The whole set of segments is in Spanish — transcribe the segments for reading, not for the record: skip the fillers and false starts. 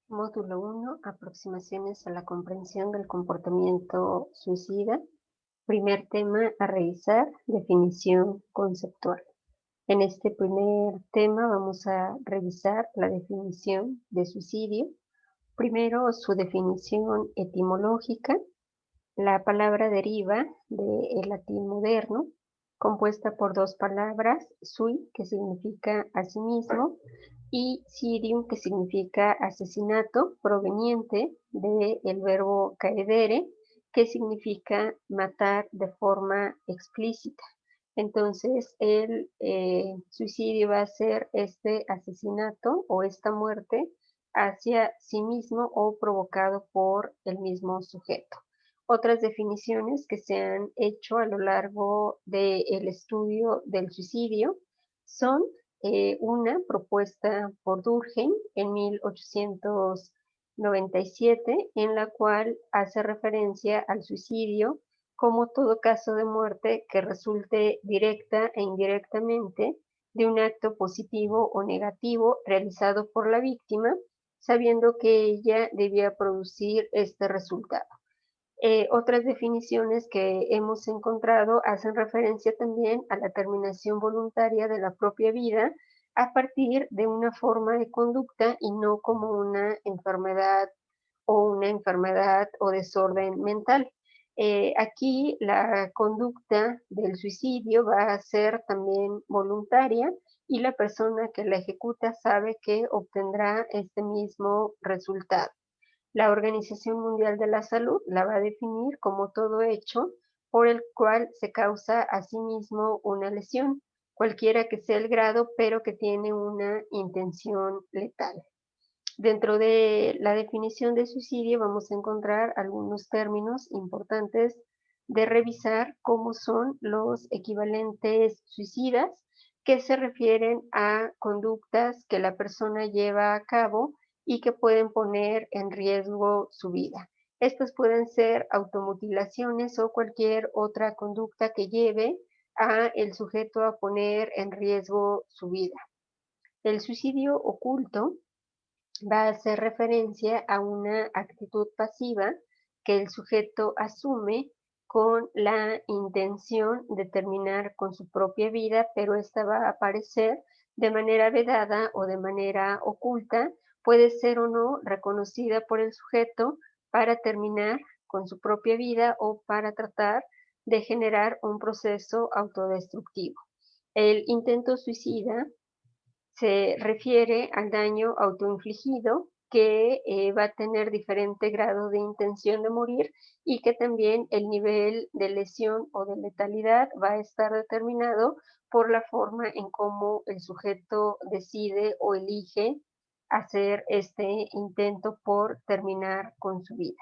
Módulo 1, aproximaciones a la comprensión del comportamiento suicida. Primer tema a revisar, definición conceptual. En este primer tema vamos a revisar la definición de suicidio. Primero, su definición etimológica. La palabra deriva del latín moderno, compuesta por dos palabras, sui, que significa asimismo, y cirium, que significa asesinato, proveniente del verbo caedere, que significa matar de forma explícita. Entonces, el suicidio va a ser este asesinato o esta muerte hacia sí mismo o provocado por el mismo sujeto. Otras definiciones que se han hecho a lo largo del estudio del suicidio son una propuesta por Durkheim en 1897, en la cual hace referencia al suicidio como todo caso de muerte que resulte directa e indirectamente de un acto positivo o negativo realizado por la víctima, sabiendo que ella debía producir este resultado. Otras definiciones que hemos encontrado hacen referencia también a la terminación voluntaria de la propia vida a partir de una forma de conducta y no como una enfermedad o desorden mental. Aquí la conducta del suicidio va a ser también voluntaria y la persona que la ejecuta sabe que obtendrá este mismo resultado. La Organización Mundial de la Salud la va a definir como todo hecho por el cual se causa a sí mismo una lesión, cualquiera que sea el grado, pero que tiene una intención letal. Dentro de la definición de suicidio vamos a encontrar algunos términos importantes de revisar, como son los equivalentes suicidas, que se refieren a conductas que la persona lleva a cabo y que pueden poner en riesgo su vida. Estas pueden ser automutilaciones o cualquier otra conducta que lleve a el sujeto a poner en riesgo su vida. El suicidio oculto va a hacer referencia a una actitud pasiva que el sujeto asume con la intención de terminar con su propia vida, pero esta va a aparecer de manera vedada o de manera oculta, puede ser o no reconocida por el sujeto para terminar con su propia vida o para tratar de generar un proceso autodestructivo. El intento suicida se refiere al daño autoinfligido que va a tener diferente grado de intención de morir y que también el nivel de lesión o de letalidad va a estar determinado por la forma en cómo el sujeto decide o elige hacer este intento por terminar con su vida.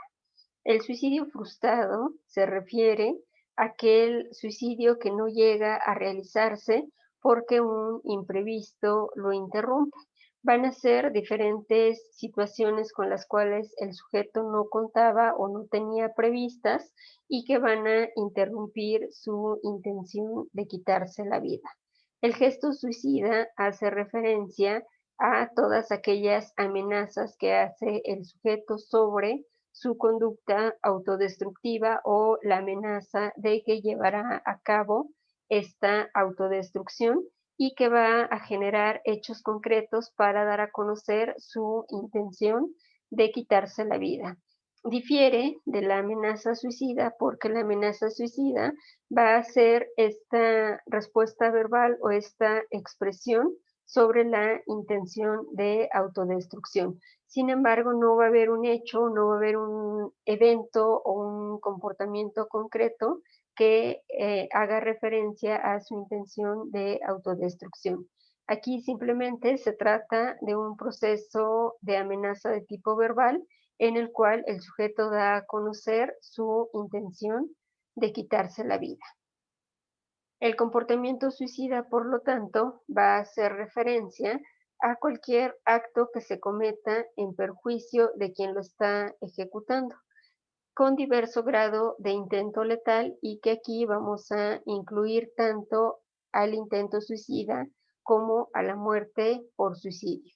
El suicidio frustrado se refiere a aquel suicidio que no llega a realizarse porque un imprevisto lo interrumpe. Van a ser diferentes situaciones con las cuales el sujeto no contaba o no tenía previstas y que van a interrumpir su intención de quitarse la vida. El gesto suicida hace referencia a todas aquellas amenazas que hace el sujeto sobre su conducta autodestructiva o la amenaza de que llevará a cabo esta autodestrucción y que va a generar hechos concretos para dar a conocer su intención de quitarse la vida. Difiere de la amenaza suicida porque la amenaza suicida va a ser esta respuesta verbal o esta expresión sobre la intención de autodestrucción. Sin embargo, no va a haber un hecho, no va a haber un evento o un comportamiento concreto que haga referencia a su intención de autodestrucción. Aquí simplemente se trata de un proceso de amenaza de tipo verbal en el cual el sujeto da a conocer su intención de quitarse la vida. El comportamiento suicida, por lo tanto, va a hacer referencia a cualquier acto que se cometa en perjuicio de quien lo está ejecutando, con diverso grado de intento letal y que aquí vamos a incluir tanto al intento suicida como a la muerte por suicidio.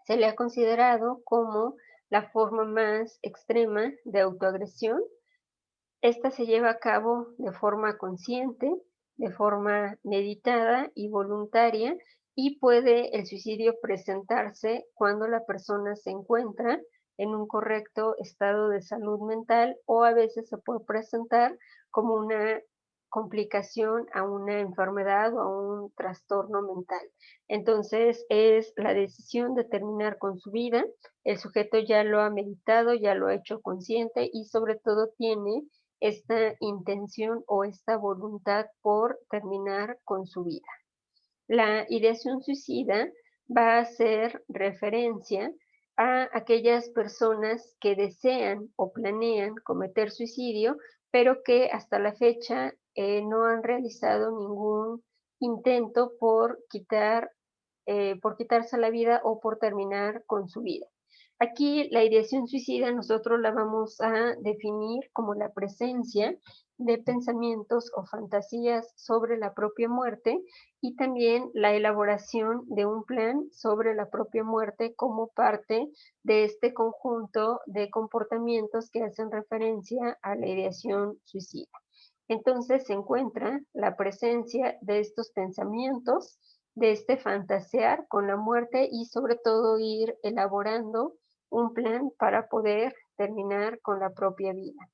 Se le ha considerado como la forma más extrema de autoagresión. Esta se lleva a cabo de forma consciente, de forma meditada y voluntaria, y puede el suicidio presentarse cuando la persona se encuentra en un correcto estado de salud mental, o a veces se puede presentar como una complicación a una enfermedad o a un trastorno mental. Entonces es la decisión de terminar con su vida. El sujeto ya lo ha meditado, ya lo ha hecho consciente y sobre todo tiene esta intención o esta voluntad por terminar con su vida. La ideación suicida va a hacer referencia a aquellas personas que desean o planean cometer suicidio, pero que hasta la fecha no han realizado ningún intento por quitarse la vida o por terminar con su vida. Aquí la ideación suicida nosotros la vamos a definir como la presencia de pensamientos o fantasías sobre la propia muerte, y también la elaboración de un plan sobre la propia muerte como parte de este conjunto de comportamientos que hacen referencia a la ideación suicida. Entonces se encuentra la presencia de estos pensamientos, de este fantasear con la muerte y sobre todo ir elaborando un plan para poder terminar con la propia vida.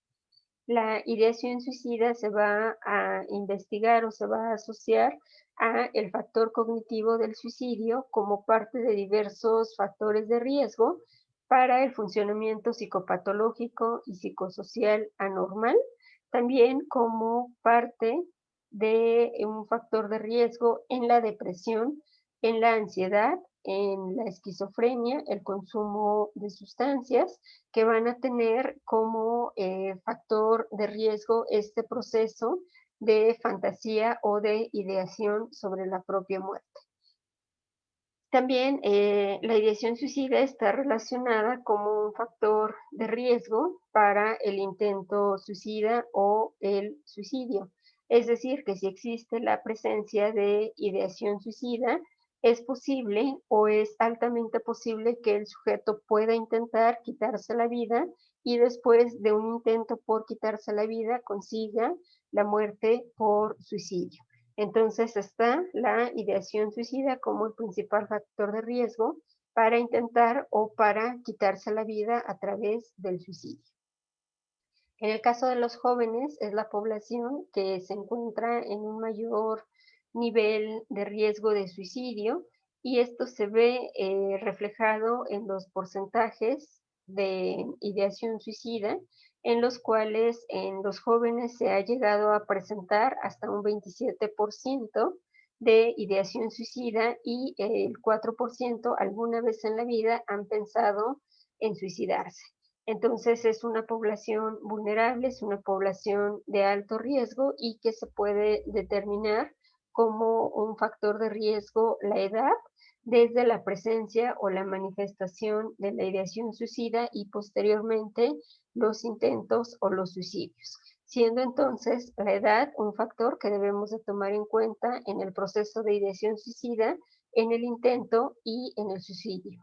La ideación suicida se va a investigar o se va a asociar a el factor cognitivo del suicidio como parte de diversos factores de riesgo para el funcionamiento psicopatológico y psicosocial anormal, también como parte de un factor de riesgo en la depresión, en la ansiedad, en la esquizofrenia, el consumo de sustancias que van a tener como factor de riesgo este proceso de fantasía o de ideación sobre la propia muerte. También la ideación suicida está relacionada como un factor de riesgo para el intento suicida o el suicidio. Es decir, que si existe la presencia de ideación suicida, es posible o es altamente posible que el sujeto pueda intentar quitarse la vida y después de un intento por quitarse la vida consiga la muerte por suicidio. Entonces está la ideación suicida como el principal factor de riesgo para intentar o para quitarse la vida a través del suicidio. En el caso de los jóvenes, es la población que se encuentra en un mayor nivel de riesgo de suicidio, y esto se ve reflejado en los porcentajes de ideación suicida, en los cuales en los jóvenes se ha llegado a presentar hasta un 27% de ideación suicida, y el 4% alguna vez en la vida han pensado en suicidarse. Entonces es una población vulnerable, es una población de alto riesgo y que se puede determinar como un factor de riesgo la edad desde la presencia o la manifestación de la ideación suicida y posteriormente los intentos o los suicidios, siendo entonces la edad un factor que debemos de tomar en cuenta en el proceso de ideación suicida, en el intento y en el suicidio.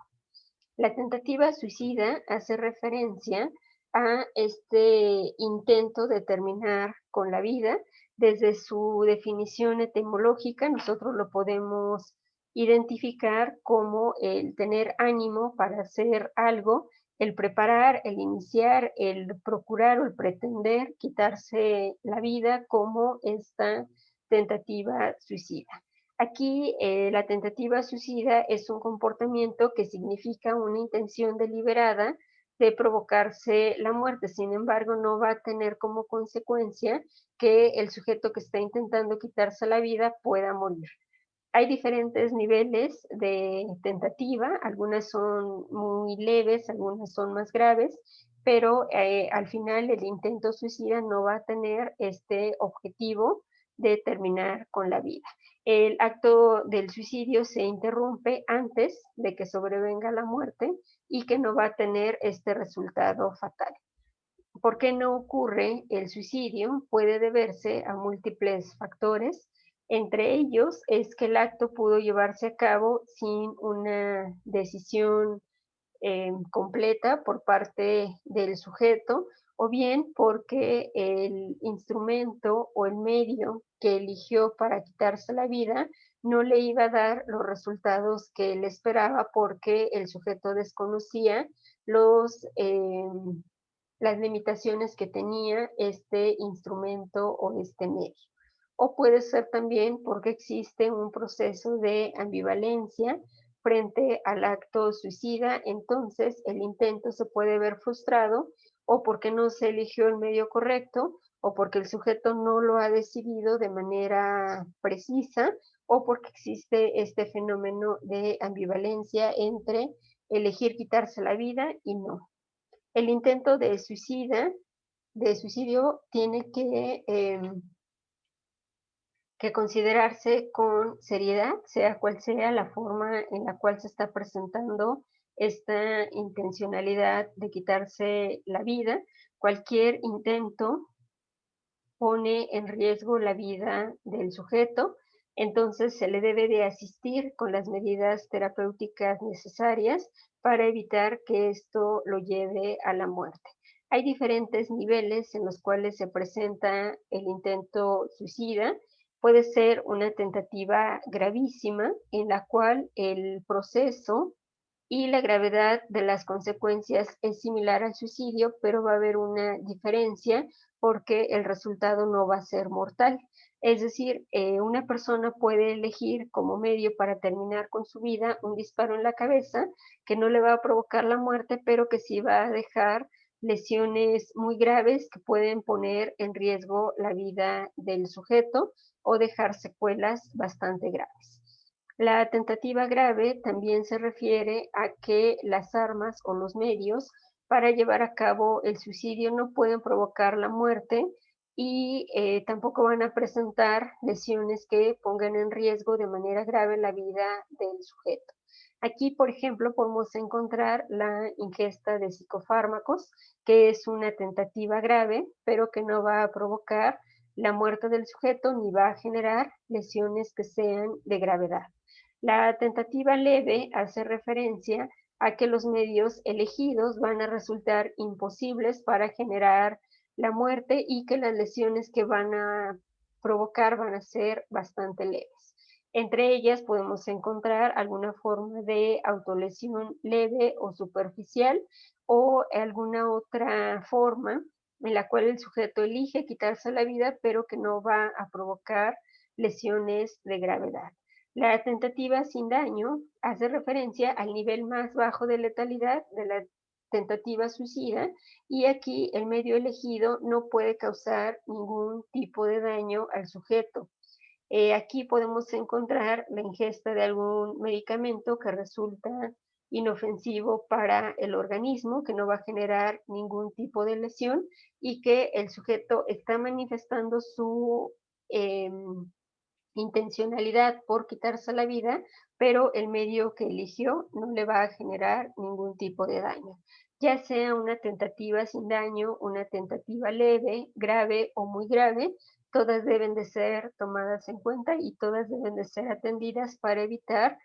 La tentativa suicida hace referencia a este intento de terminar con la vida. Desde su definición etimológica, nosotros lo podemos identificar como el tener ánimo para hacer algo, el preparar, el iniciar, el procurar o el pretender quitarse la vida, como esta tentativa suicida. Aquí la tentativa suicida es un comportamiento que significa una intención deliberada de provocarse la muerte. Sin embargo, no va a tener como consecuencia que el sujeto que está intentando quitarse la vida pueda morir. Hay diferentes niveles de tentativa, algunas son muy leves, algunas son más graves, pero al final el intento suicida no va a tener este objetivo de terminar con la vida. El acto del suicidio se interrumpe antes de que sobrevenga la muerte y que no va a tener este resultado fatal. ¿Por qué no ocurre el suicidio? Puede deberse a múltiples factores. Entre ellos es que el acto pudo llevarse a cabo sin una decisión completa por parte del sujeto, o bien porque el instrumento o el medio que eligió para quitarse la vida no le iba a dar los resultados que él esperaba porque el sujeto desconocía los, las limitaciones que tenía este instrumento o este medio. O puede ser también porque existe un proceso de ambivalencia frente al acto suicida, entonces el intento se puede ver frustrado o porque no se eligió el medio correcto o porque el sujeto no lo ha decidido de manera precisa o porque existe este fenómeno de ambivalencia entre elegir quitarse la vida y no. El intento de suicidio tiene que considerarse con seriedad, sea cual sea la forma en la cual se está presentando esta intencionalidad de quitarse la vida. Cualquier intento pone en riesgo la vida del sujeto, entonces se le debe de asistir con las medidas terapéuticas necesarias para evitar que esto lo lleve a la muerte. Hay diferentes niveles en los cuales se presenta el intento suicida. Puede ser una tentativa gravísima en la cual el proceso y la gravedad de las consecuencias es similar al suicidio, pero va a haber una diferencia porque el resultado no va a ser mortal. Es decir, una persona puede elegir como medio para terminar con su vida un disparo en la cabeza que no le va a provocar la muerte, pero que sí va a dejar lesiones muy graves que pueden poner en riesgo la vida del sujeto o dejar secuelas bastante graves. La tentativa grave también se refiere a que las armas o los medios para llevar a cabo el suicidio no pueden provocar la muerte y tampoco van a presentar lesiones que pongan en riesgo de manera grave la vida del sujeto. Aquí, por ejemplo, podemos encontrar la ingesta de psicofármacos, que es una tentativa grave, pero que no va a provocar la muerte del sujeto ni va a generar lesiones que sean de gravedad. La tentativa leve hace referencia a que los medios elegidos van a resultar imposibles para generar la muerte y que las lesiones que van a provocar van a ser bastante leves. Entre ellas podemos encontrar alguna forma de autolesión leve o superficial o alguna otra forma en la cual el sujeto elige quitarse la vida, pero que no va a provocar lesiones de gravedad. La tentativa sin daño hace referencia al nivel más bajo de letalidad de la tentativa suicida y aquí el medio elegido no puede causar ningún tipo de daño al sujeto. Aquí podemos encontrar la ingesta de algún medicamento que resulta inofensivo para el organismo, que no va a generar ningún tipo de lesión y que el sujeto está manifestando su eh, intencionalidad por quitarse la vida, pero el medio que eligió no le va a generar ningún tipo de daño. Ya sea una tentativa sin daño, una tentativa leve, grave o muy grave, todas deben de ser tomadas en cuenta y todas deben de ser atendidas para evitar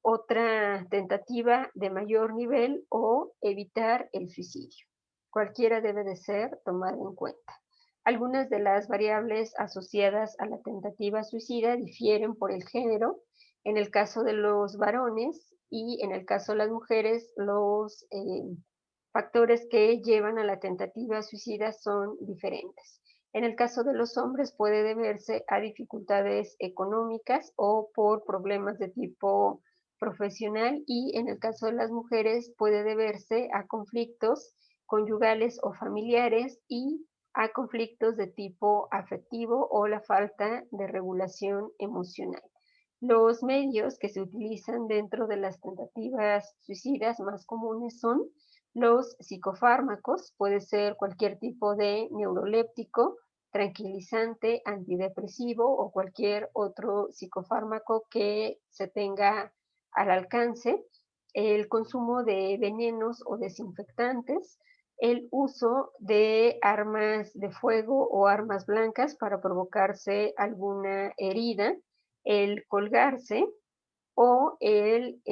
otra tentativa de mayor nivel o evitar el suicidio. Cualquiera debe de ser tomada en cuenta. Algunas de las variables asociadas a la tentativa suicida difieren por el género. En el caso de los varones y en el caso de las mujeres, los factores que llevan a la tentativa suicida son diferentes. En el caso de los hombres puede deberse a dificultades económicas o por problemas de tipo profesional y en el caso de las mujeres puede deberse a conflictos conyugales o familiares y a conflictos de tipo afectivo o la falta de regulación emocional. Los medios que se utilizan dentro de las tentativas suicidas más comunes son los psicofármacos, puede ser cualquier tipo de neuroléptico, tranquilizante, antidepresivo o cualquier otro psicofármaco que se tenga al alcance, el consumo de venenos o desinfectantes, el uso de armas de fuego o armas blancas para provocarse alguna herida, el colgarse o el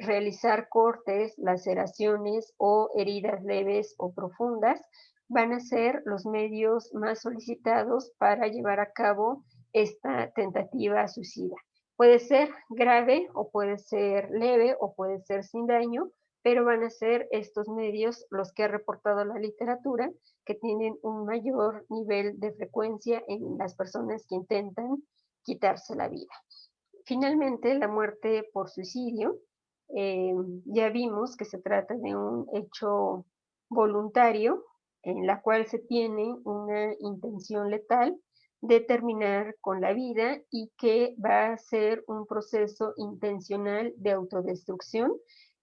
realizar cortes, laceraciones o heridas leves o profundas van a ser los medios más solicitados para llevar a cabo esta tentativa suicida. Puede ser grave o puede ser leve o puede ser sin daño, pero van a ser estos medios los que ha reportado la literatura que tienen un mayor nivel de frecuencia en las personas que intentan quitarse la vida. Finalmente, la muerte por suicidio, ya vimos que se trata de un hecho voluntario en la cual se tiene una intención letal de terminar con la vida y que va a ser un proceso intencional de autodestrucción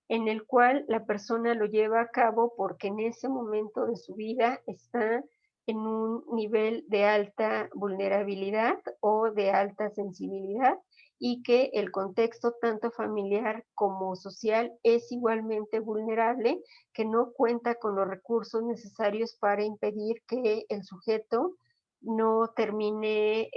en el cual la persona lo lleva a cabo porque en ese momento de su vida está en un nivel de alta vulnerabilidad o de alta sensibilidad y que el contexto tanto familiar como social es igualmente vulnerable, que no cuenta con los recursos necesarios para impedir que el sujeto no termine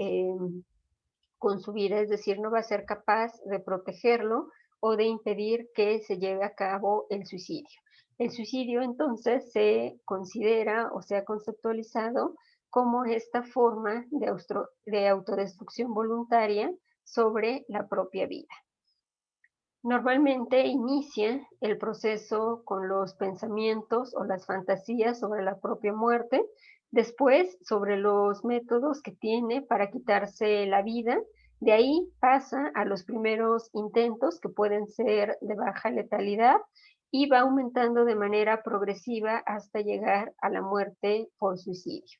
con su vida, es decir, no va a ser capaz de protegerlo o de impedir que se lleve a cabo el suicidio. El suicidio entonces se considera o se ha conceptualizado como esta forma de autodestrucción voluntaria sobre la propia vida. Normalmente inicia el proceso con los pensamientos o las fantasías sobre la propia muerte, después sobre los métodos que tiene para quitarse la vida, de ahí pasa a los primeros intentos que pueden ser de baja letalidad y va aumentando de manera progresiva hasta llegar a la muerte por suicidio.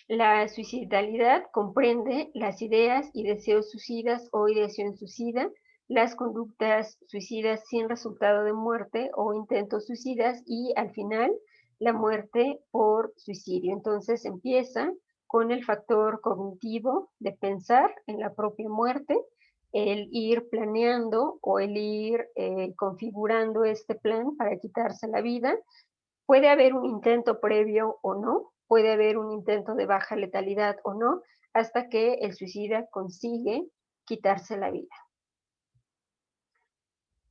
La suicidalidad comprende las ideas y deseos suicidas o ideación suicida, las conductas suicidas sin resultado de muerte o intentos suicidas y al final la muerte por suicidio. Entonces empieza con el factor cognitivo de pensar en la propia muerte, el ir planeando o el ir configurando este plan para quitarse la vida. Puede haber un intento previo o no, puede haber un intento de baja letalidad o no, hasta que el suicida consigue quitarse la vida.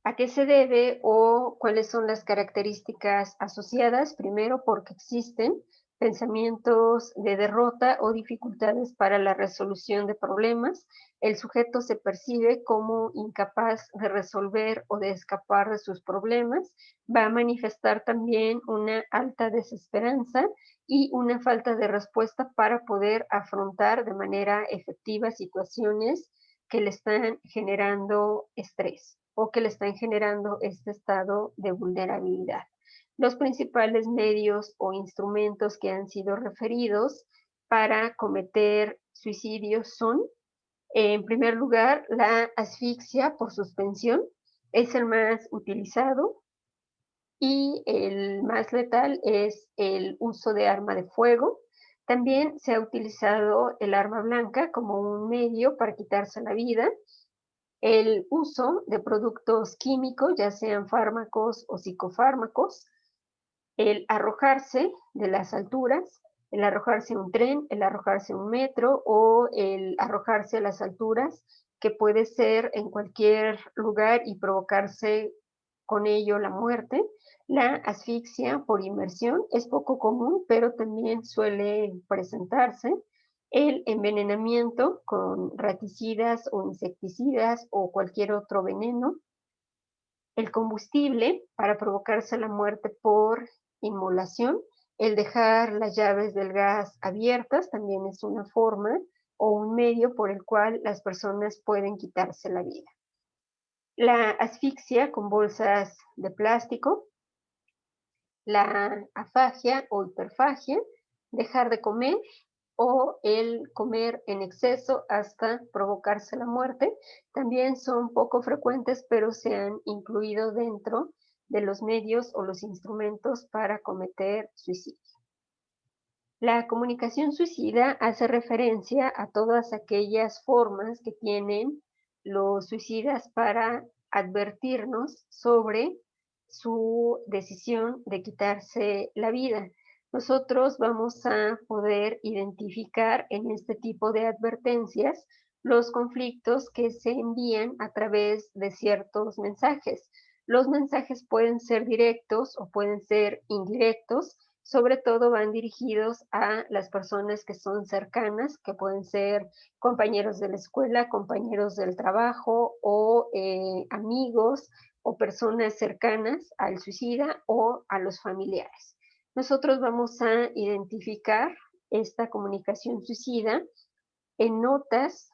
¿A qué se debe o cuáles son las características asociadas? Primero, porque existen pensamientos de derrota o dificultades para la resolución de problemas. El sujeto se percibe como incapaz de resolver o de escapar de sus problemas. Va a manifestar también una alta desesperanza y una falta de respuesta para poder afrontar de manera efectiva situaciones que le están generando estrés o que le están generando este estado de vulnerabilidad. Los principales medios o instrumentos que han sido referidos para cometer suicidios son, en primer lugar, la asfixia por suspensión, es el más utilizado, y el más letal es el uso de arma de fuego. También se ha utilizado el arma blanca como un medio para quitarse la vida, el uso de productos químicos, ya sean fármacos o psicofármacos, el arrojarse de las alturas, el arrojarse a un tren, el arrojarse a un metro o el arrojarse a las alturas, que puede ser en cualquier lugar y provocarse con ello la muerte. La asfixia por inmersión es poco común, pero también suele presentarse. El envenenamiento con raticidas o insecticidas o cualquier otro veneno. El combustible para provocarse la muerte por inmolación. El dejar las llaves del gas abiertas también es una forma o un medio por el cual las personas pueden quitarse la vida. La asfixia con bolsas de plástico, la afagia o hiperfagia, dejar de comer o el comer en exceso hasta provocarse la muerte, también son poco frecuentes, pero se han incluido dentro de los medios o los instrumentos para cometer suicidio. La comunicación suicida hace referencia a todas aquellas formas que tienen los suicidas para advertirnos sobre su decisión de quitarse la vida. Nosotros vamos a poder identificar en este tipo de advertencias los conflictos que se envían a través de ciertos mensajes. Los mensajes pueden ser directos o pueden ser indirectos, sobre todo van dirigidos a las personas que son cercanas, que pueden ser compañeros de la escuela, compañeros del trabajo o amigos o personas cercanas al suicida o a los familiares. Nosotros vamos a identificar esta comunicación suicida en notas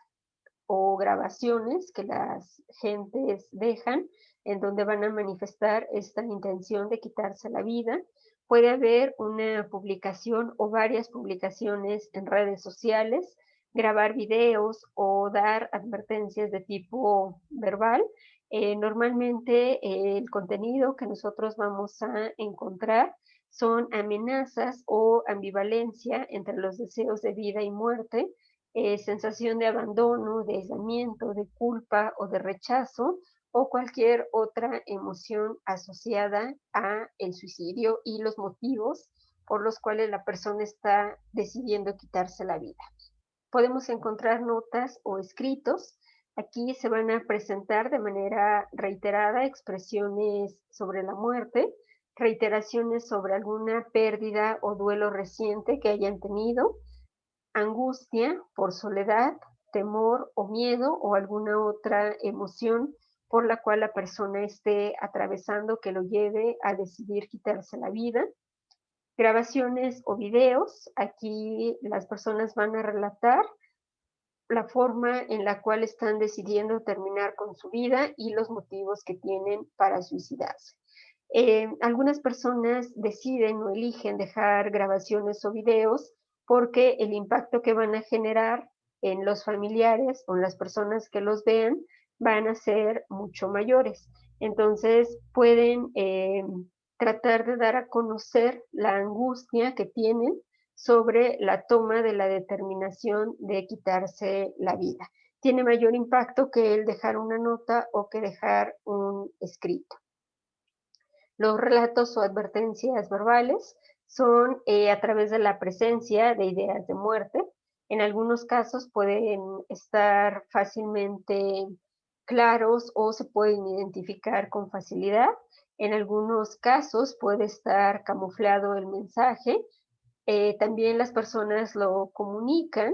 o grabaciones que las gentes dejan en donde van a manifestar esta intención de quitarse la vida. Puede haber una publicación o varias publicaciones en redes sociales, grabar videos o dar advertencias de tipo verbal. Normalmente el contenido que nosotros vamos a encontrar son amenazas o ambivalencia entre los deseos de vida y muerte, sensación de abandono, de aislamiento, de culpa o de rechazo, o cualquier otra emoción asociada a el suicidio y los motivos por los cuales la persona está decidiendo quitarse la vida. Podemos encontrar notas o escritos. Aquí se van a presentar de manera reiterada expresiones sobre la muerte, reiteraciones sobre alguna pérdida o duelo reciente que hayan tenido, angustia por soledad, temor o miedo o alguna otra emoción por la cual la persona esté atravesando que lo lleve a decidir quitarse la vida. Grabaciones o videos, aquí las personas van a relatar la forma en la cual están decidiendo terminar con su vida y los motivos que tienen para suicidarse. Algunas personas deciden o eligen dejar grabaciones o videos porque el impacto que van a generar en los familiares o en las personas que los vean van a ser mucho mayores. Entonces pueden tratar de dar a conocer la angustia que tienen sobre la toma de la determinación de quitarse la vida. Tiene mayor impacto que el dejar una nota o que dejar un escrito. Los relatos o advertencias verbales son a través de la presencia de ideas de muerte. En algunos casos pueden estar fácilmente claros o se pueden identificar con facilidad. En algunos casos puede estar camuflado el mensaje. También las personas lo comunican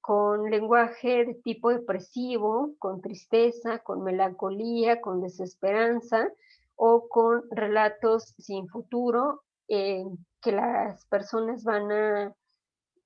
con lenguaje de tipo depresivo, con tristeza, con melancolía, con desesperanza o con relatos sin futuro que las personas van a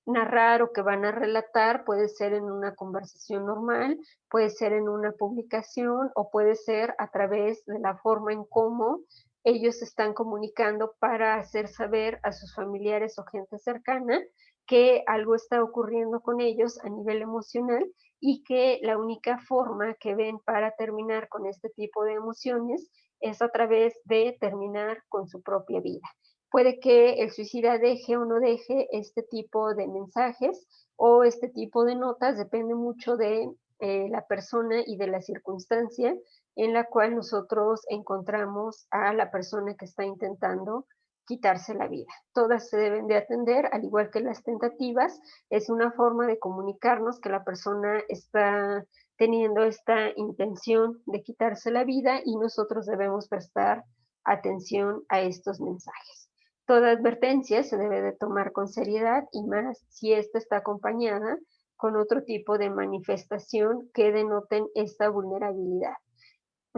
narrar o que van a relatar. Puede ser en una conversación normal, puede ser en una publicación o puede ser a través de la forma en cómo ellos se están comunicando para hacer saber a sus familiares o gente cercana que algo está ocurriendo con ellos a nivel emocional y que la única forma que ven para terminar con este tipo de emociones es a través de terminar con su propia vida. Puede que el suicida deje o no deje este tipo de mensajes o este tipo de notas, depende mucho de la persona y de la circunstancia en la cual nosotros encontramos a la persona que está intentando quitarse la vida. Todas se deben de atender, al igual que las tentativas, es una forma de comunicarnos que la persona está teniendo esta intención de quitarse la vida y nosotros debemos prestar atención a estos mensajes. Toda advertencia se debe de tomar con seriedad y más si esta está acompañada con otro tipo de manifestación que denoten esta vulnerabilidad.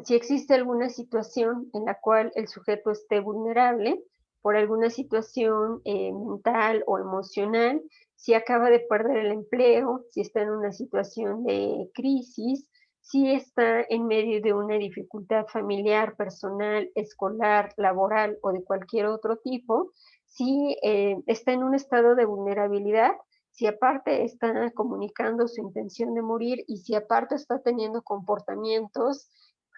Si existe alguna situación en la cual el sujeto esté vulnerable por alguna situación mental o emocional, si acaba de perder el empleo, si está en una situación de crisis, si está en medio de una dificultad familiar, personal, escolar, laboral o de cualquier otro tipo, si está en un estado de vulnerabilidad, si aparte está comunicando su intención de morir y si aparte está teniendo comportamientos,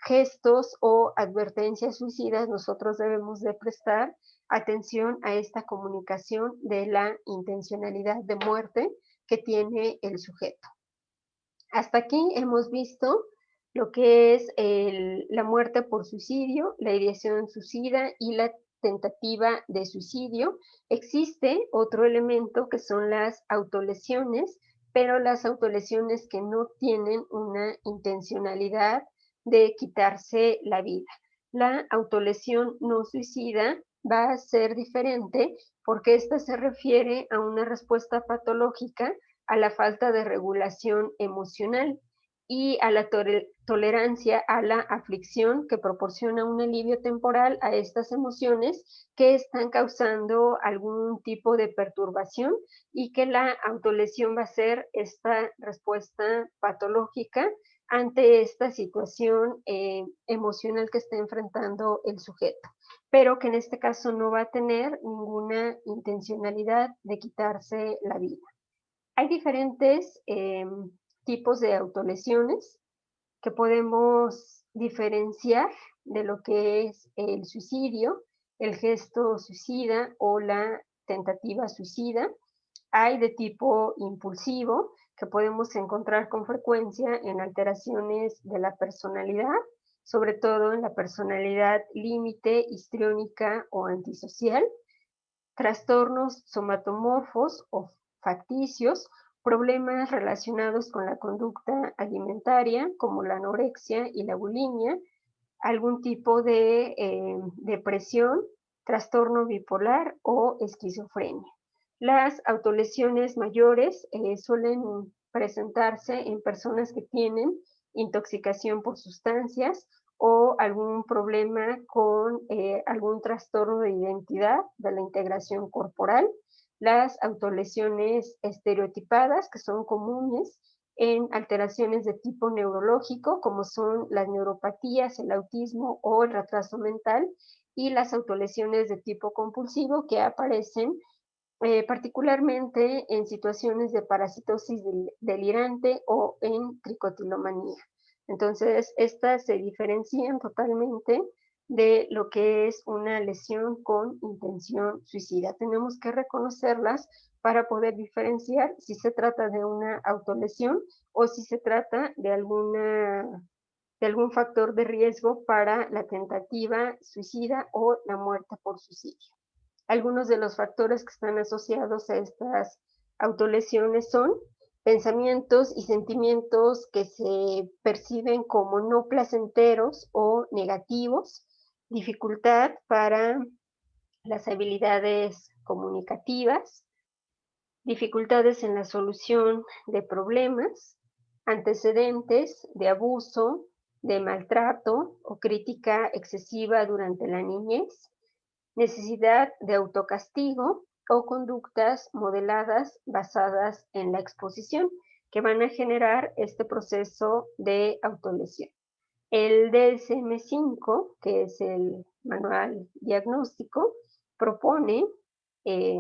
gestos o advertencias suicidas, nosotros debemos de prestar atención a esta comunicación de la intencionalidad de muerte que tiene el sujeto. Hasta aquí hemos visto lo que es la muerte por suicidio, la ideación suicida y la tentativa de suicidio. Existe otro elemento que son las autolesiones, pero las autolesiones que no tienen una intencionalidad de quitarse la vida. La autolesión no suicida va a ser diferente porque esta se refiere a una respuesta patológica a la falta de regulación emocional y a la tolerancia a la aflicción que proporciona un alivio temporal a estas emociones que están causando algún tipo de perturbación y que la autolesión va a ser esta respuesta patológica ante esta situación emocional que está enfrentando el sujeto, pero que en este caso no va a tener ninguna intencionalidad de quitarse la vida. Hay diferentes tipos de autolesiones que podemos diferenciar de lo que es el suicidio, el gesto suicida o la tentativa suicida. Hay de tipo impulsivo, que podemos encontrar con frecuencia en alteraciones de la personalidad, sobre todo en la personalidad límite, histriónica o antisocial, trastornos somatomorfos o facticios, problemas relacionados con la conducta alimentaria, como la anorexia y la bulimia, algún tipo de depresión, trastorno bipolar o esquizofrenia. Las autolesiones mayores suelen presentarse en personas que tienen intoxicación por sustancias o algún problema con algún trastorno de identidad de la integración corporal. Las autolesiones estereotipadas, que son comunes en alteraciones de tipo neurológico, como son las neuropatías, el autismo o el retraso mental, y las autolesiones de tipo compulsivo que aparecen particularmente en situaciones de parasitosis delirante o en tricotilomanía. Entonces, estas se diferencian totalmente de lo que es una lesión con intención suicida. Tenemos que reconocerlas para poder diferenciar si se trata de una autolesión o si se trata de algún factor de riesgo para la tentativa suicida o la muerte por suicidio. Algunos de los factores que están asociados a estas autolesiones son pensamientos y sentimientos que se perciben como no placenteros o negativos, dificultad para las habilidades comunicativas, dificultades en la solución de problemas, antecedentes de abuso, de maltrato o crítica excesiva durante la niñez, necesidad de autocastigo o conductas modeladas basadas en la exposición que van a generar este proceso de autolesión. El DSM-5, que es el manual diagnóstico, propone eh,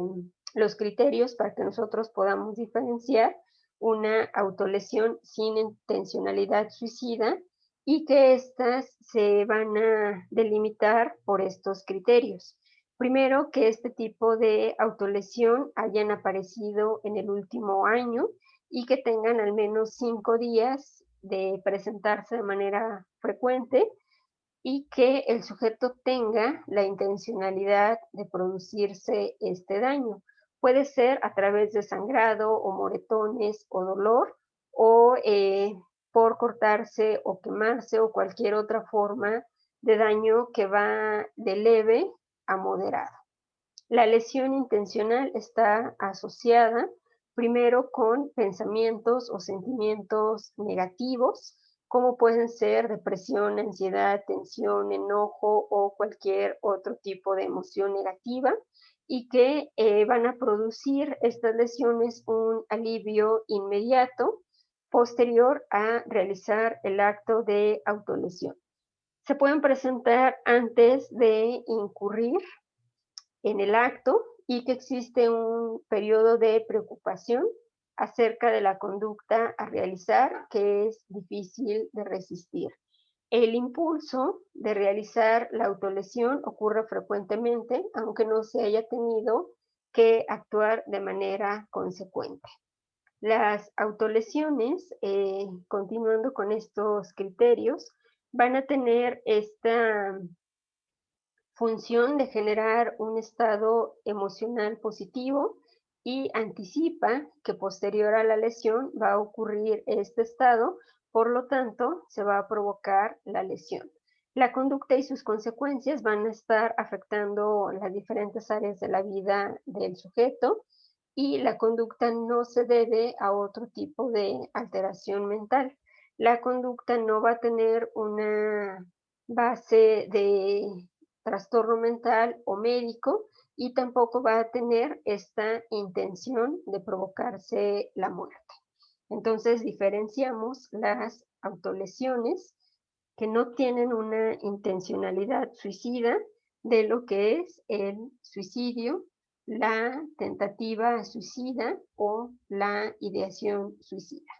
los criterios para que nosotros podamos diferenciar una autolesión sin intencionalidad suicida y que éstas se van a delimitar por estos criterios. Primero, que este tipo de autolesión hayan aparecido en el último año y que tengan al menos 5 días de presentarse de manera frecuente y que el sujeto tenga la intencionalidad de producirse este daño. Puede ser a través de sangrado o moretones o dolor o por cortarse o quemarse o cualquier otra forma de daño que va de leve a moderado. La lesión intencional está asociada primero con pensamientos o sentimientos negativos, como pueden ser depresión, ansiedad, tensión, enojo o cualquier otro tipo de emoción negativa, y que van a producir estas lesiones un alivio inmediato posterior a realizar el acto de autolesión. Se pueden presentar antes de incurrir en el acto y que existe un periodo de preocupación acerca de la conducta a realizar que es difícil de resistir. El impulso de realizar la autolesión ocurre frecuentemente, aunque no se haya tenido que actuar de manera consecuente. Las autolesiones, continuando con estos criterios, van a tener esta función de generar un estado emocional positivo y anticipa que posterior a la lesión va a ocurrir este estado, por lo tanto, se va a provocar la lesión. La conducta y sus consecuencias van a estar afectando las diferentes áreas de la vida del sujeto y la conducta no se debe a otro tipo de alteración mental. La conducta no va a tener una base de trastorno mental o médico y tampoco va a tener esta intención de provocarse la muerte. Entonces diferenciamos las autolesiones que no tienen una intencionalidad suicida de lo que es el suicidio, la tentativa suicida o la ideación suicida.